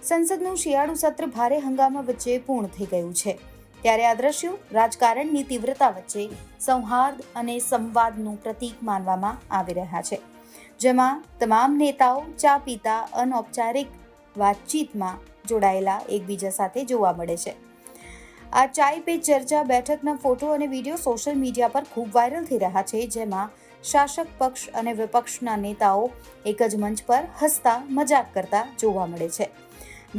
સંસદનું શિયાળુ સત્ર ભારે હંગામા વચ્ચે પૂર્ણ થઈ ગયું છે, ત્યારે આ દ્રશ્યો રાજકારણની તીવ્રતા વચ્ચે સૌહાર્દ અને સંવાદનું પ્રતીક માનવામાં આવી રહ્યા છે, જેમાં તમામ નેતાઓ ચા પીતા અનૌપચારિક વાતચીતમાં જોડાયેલા એકબીજા સાથે જોવા મળે છે. આ ચાય પે ચર્ચા બેઠકના ફોટો અને વિડીયો સોશિયલ મીડિયા પર ખૂબ વાયરલ થઈ રહ્યા છે, જેમાં શાસક પક્ષ અને વિપક્ષના નેતાઓ એક જ મંચ પર હસતા મજાક કરતા જોવા મળે છે.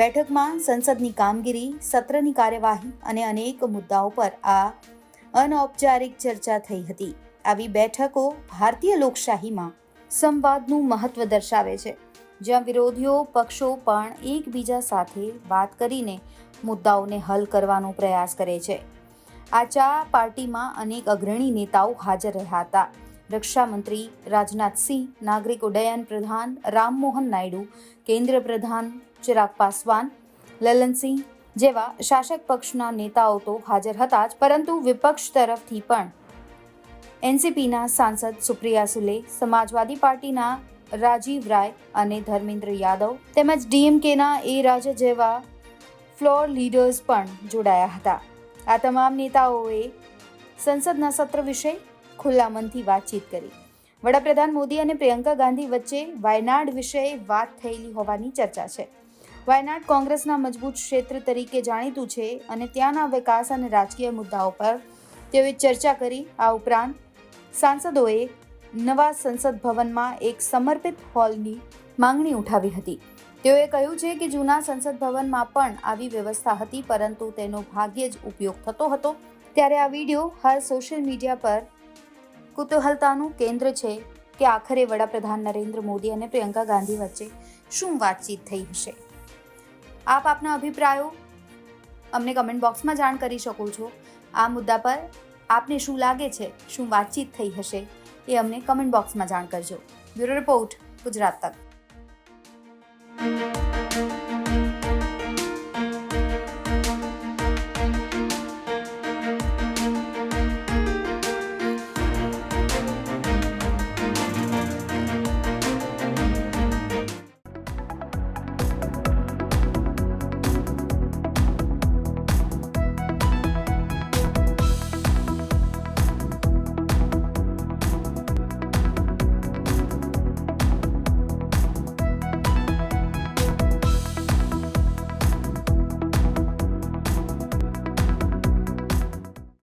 બેઠકમાં સંસદની કામગીરી, સત્રની કાર્યવાહી અને અનેક મુદ્દાઓ પર આ અનૌપચારિક ચર્ચા થઈ હતી. આવી બેઠકો ભારતીય લોકશાહીમાં સંવાદનું મહત્વ દર્શાવે છે, જ્યાં વિરોધીઓ પક્ષો પણ એકબીજા સાથે વાત કરીને મુદ્દાઓને હલ કરવાનો પ્રયાસ કરે છે. આ ચા પાર્ટીમાં અનેક અગ્રણી નેતાઓ હાજર રહ્યા હતા. રક્ષામંત્રી રાજનાથસિંહ, નાગરિક ઉડ્ડયન પ્રધાન રામમોહન નાયડુ, કેન્દ્ર પ્રધાન ચિરાગ પાસવાન, લલનસિંહ જેવા શાસક પક્ષના નેતાઓ તો હાજર હતા જ, પરંતુ વિપક્ષ તરફથી પણ એનસીપીના સાંસદ સુપ્રિયા સુલે, સમાજવાદી પાર્ટીના રાજીવ રાય અને ધર્મેન્દ્ર યાદવ તેમજ ડીએમકેના એ રાજા જેવા ફ્લોર લીડર્સ પણ જોડાયા હતા. આ તમામ નેતાઓએ સંસદના સત્ર વિશે ખુલ્લા મનથી વાતચીત કરી. વડાપ્રધાન મોદી અને પ્રિયંકા ગાંધી વચ્ચે વાયનાડ વિશે વાત થયેલી હોવાની ચર્ચા છે. વાયનાડ કોંગ્રેસના મજબૂત ક્ષેત્ર તરીકે જાણીતું છે અને ત્યાંના વિકાસ અને રાજકીય મુદ્દાઓ પર તેઓએ ચર્ચા કરી. આ ઉપરાંત સાંસદોએ નવા સંસદ ભવનમાં એક સમર્પિત હોલની માંગણી ઉઠાવી હતી. તેઓએ કહ્યું છે કે જૂના સંસદ ભવનમાં પણ આવી વ્યવસ્થા હતી, પરંતુ તેનો ભાગ્યે જ ઉપયોગ થતો હતો. ત્યારે આ વિડીયો હાલ સોશિયલ મીડિયા પર કુતૂહલતાનું કેન્દ્ર છે કે આખરે વડાપ્રધાન નરેન્દ્ર મોદી અને પ્રિયંકા ગાંધી વચ્ચે શું વાતચીત થઈ હશે. આપ આપના અભિપ્રાયો અમને કમેન્ટ બોક્સમાં જાણ કરી શકો છો. આ મુદ્દા પર આપને શું લાગે છે, શું વાતચીત થઈ હશે, એ અમને કમેન્ટ બોક્સમાં જાણ કરજો. બ્યુરો રિપોર્ટ, ગુજરાત તક.